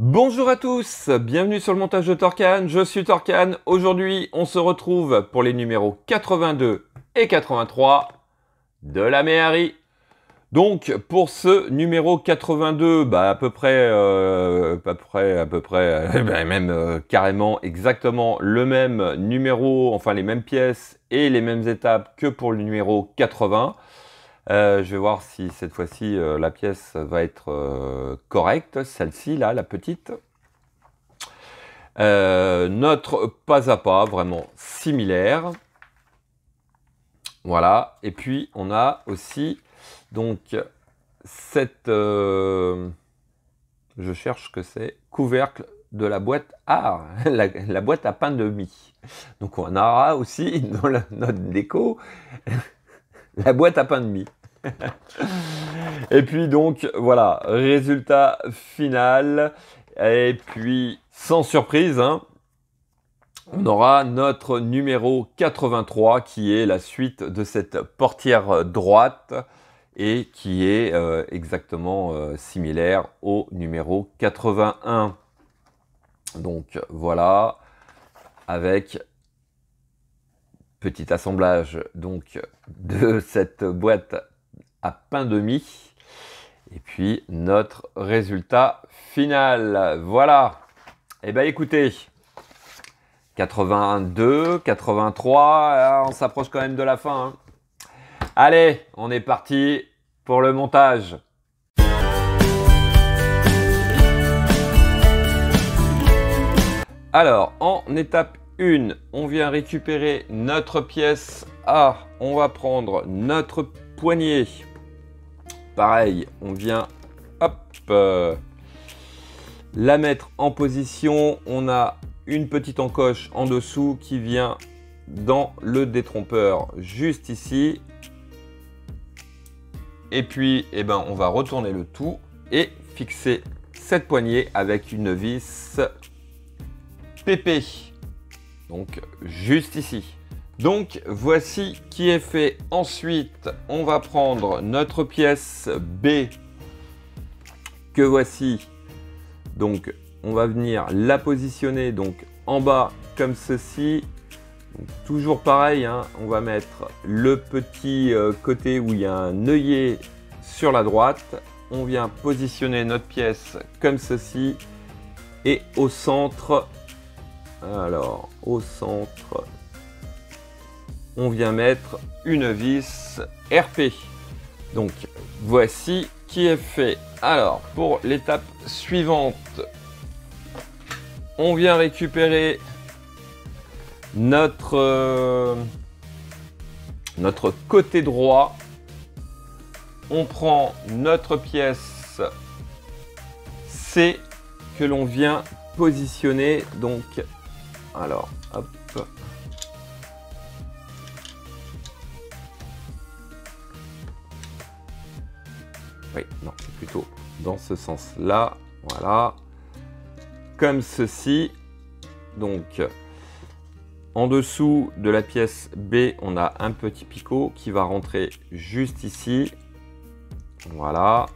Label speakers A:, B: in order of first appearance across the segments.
A: Bonjour à tous, bienvenue sur le montage de Torcan, je suis Torcan. Aujourd'hui, on se retrouve pour les numéros 82 et 83 de la Méhari. Donc, pour ce numéro 82, à peu près, même carrément, exactement le même numéro, enfin les mêmes pièces et les mêmes étapes que pour le numéro 80. Je vais voir si cette fois-ci la pièce va être correcte, celle-ci là, la petite. Notre pas à pas, vraiment similaire. Voilà, et puis on a aussi donc cette, je cherche que c'est, couvercle de la boîte, la boîte à pain de mie. Donc on aura aussi dans notre déco la boîte à pain de mie. Et puis donc voilà, résultat final. Et puis sans surprise, hein, on aura notre numéro 83 qui est la suite de cette portière droite et qui est exactement similaire au numéro 81. Donc voilà, avec petit assemblage donc de cette boîte à pain de mie et puis notre résultat final. Voilà. Et ben écoutez, 82, 83, on s'approche quand même de la fin, hein. Allez, on est parti pour le montage. Alors, en étape 1, on vient récupérer notre pièce A. On va prendre notre poignée. Pareil, on vient la mettre en position. On a une petite encoche en dessous qui vient dans le détrompeur juste ici. Et puis, on va retourner le tout et fixer cette poignée avec une vis PP. Donc, juste ici. Donc, voici qui est fait. Ensuite, on va prendre notre pièce B que voici. Donc, on va venir la positionner donc en bas comme ceci. Donc, toujours pareil, hein, on va mettre le petit côté où il y a un œillet sur la droite. On vient positionner notre pièce comme ceci. Et au centre, alors au centre, on vient mettre une vis RP. Donc voici qui est fait. Alors pour l'étape suivante, on vient récupérer notre côté droit. On prend notre pièce C que l'on vient positionner. Donc alors hop. Oui, non, c'est plutôt dans ce sens-là. Voilà. Comme ceci. Donc, en dessous de la pièce B, on a un petit picot qui va rentrer juste ici. Voilà.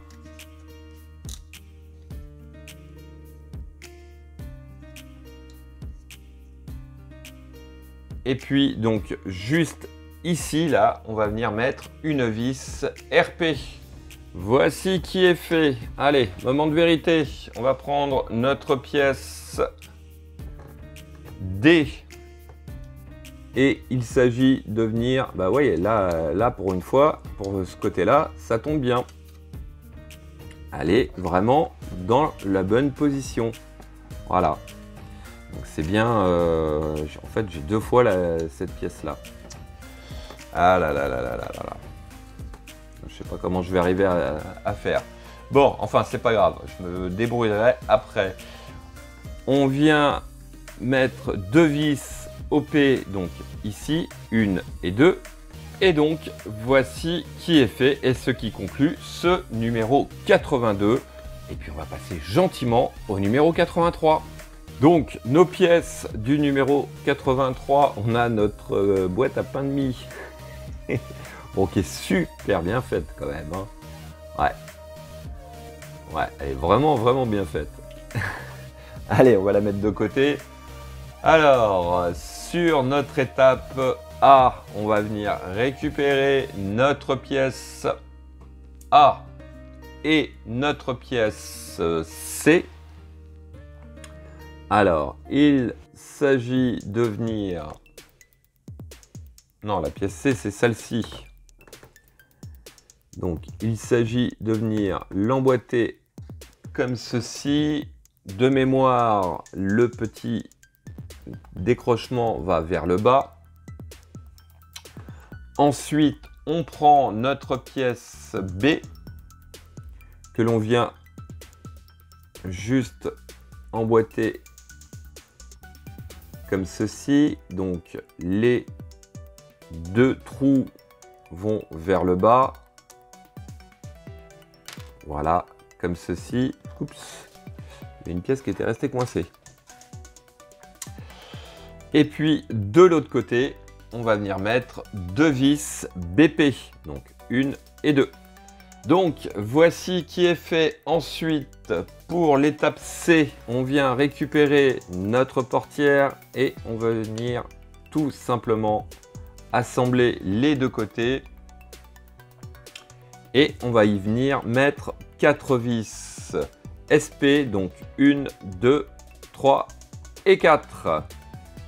A: Et puis, donc, juste ici, là, on va venir mettre une vis RP. Voici qui est fait. Allez, moment de vérité. On va prendre notre pièce D. Et il s'agit de venir... Bah voyez, là pour une fois, pour ce côté-là, ça tombe bien. Allez, vraiment dans la bonne position. Voilà. Donc c'est bien... en fait, j'ai deux fois cette pièce-là. Ah là là là là là là là. Je sais pas comment je vais arriver à faire. Bon, enfin, c'est pas grave. Je me débrouillerai après. On vient mettre deux vis OP, donc ici, une et deux. Et donc, voici qui est fait et ce qui conclut ce numéro 82. Et puis, on va passer gentiment au numéro 83. Donc, nos pièces du numéro 83, on a notre boîte à pain de mie. Bon, qui est super bien faite quand même, hein. Ouais. Ouais, elle est vraiment, vraiment bien faite. Allez, on va la mettre de côté. Alors, sur notre étape A, on va venir récupérer notre pièce A et notre pièce C. Alors, il s'agit de venir... Non, la pièce C, c'est celle-ci. Donc, il s'agit de venir l'emboîter comme ceci. De mémoire, le petit décrochement va vers le bas. Ensuite, on prend notre pièce B que l'on vient juste emboîter comme ceci. Donc, les deux trous vont vers le bas. Voilà, comme ceci. Oups, il y a une pièce qui était restée coincée. Et puis, de l'autre côté, on va venir mettre deux vis BP. Donc, une et deux. Donc, voici qui est fait. Ensuite, pour l'étape C, on vient récupérer notre portière et on va venir tout simplement assembler les deux côtés. Et on va y venir mettre 4 vis SP, donc 1, 2, 3 et 4.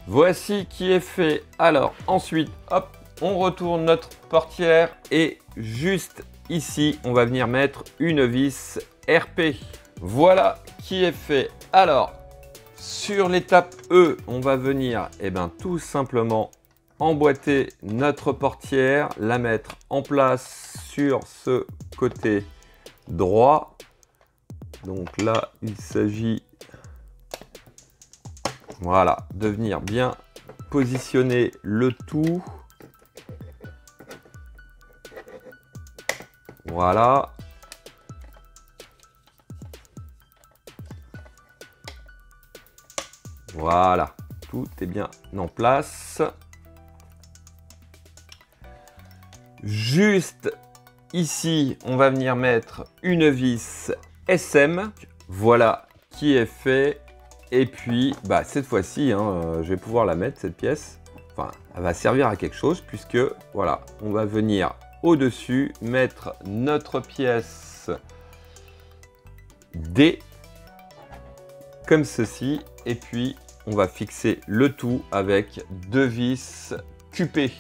A: Voici qui est fait. Alors ensuite, hop, on retourne notre portière et juste ici, on va venir mettre une vis RP. Voilà qui est fait. Alors, sur l'étape E, on va venir tout simplement emboîter notre portière, la mettre en place sur ce côté droit. Donc là, il s'agit de venir bien positionner le tout. Voilà. Voilà, tout est bien en place. Juste ici, on va venir mettre une vis SM. Voilà qui est fait. Et puis, cette fois-ci, je vais pouvoir la mettre, cette pièce. Enfin, elle va servir à quelque chose puisque, voilà, on va venir au-dessus mettre notre pièce D comme ceci. Et puis, on va fixer le tout avec deux vis QP.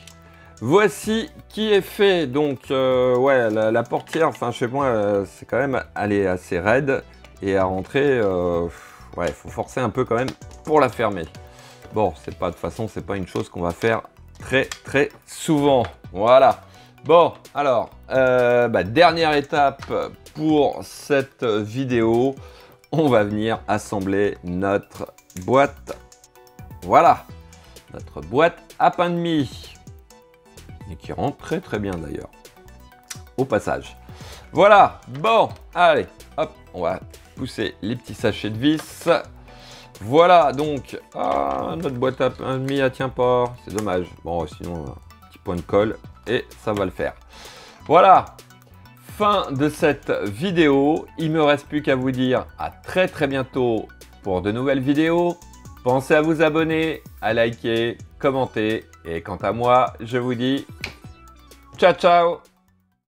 A: Voici qui est fait. Donc, ouais, la portière, enfin, chez moi, c'est quand même, elle est assez raide. Et à rentrer, ouais, il faut forcer un peu quand même pour la fermer. Bon, c'est pas, de toute façon, c'est pas une chose qu'on va faire très souvent. Voilà. Bon, alors, dernière étape pour cette vidéo. On va venir assembler notre boîte. Voilà, notre boîte à pain de mie. Et qui rentre très bien d'ailleurs, au passage. Voilà, bon, allez, hop, on va pousser les petits sachets de vis. Voilà, donc, notre boîte à pain de mie, elle tient pas, c'est dommage. Bon, sinon, un petit point de colle et ça va le faire. Voilà, fin de cette vidéo. Il me reste plus qu'à vous dire à très bientôt pour de nouvelles vidéos. Pensez à vous abonner, à liker, commenter. Et quant à moi, je vous dis ciao ciao.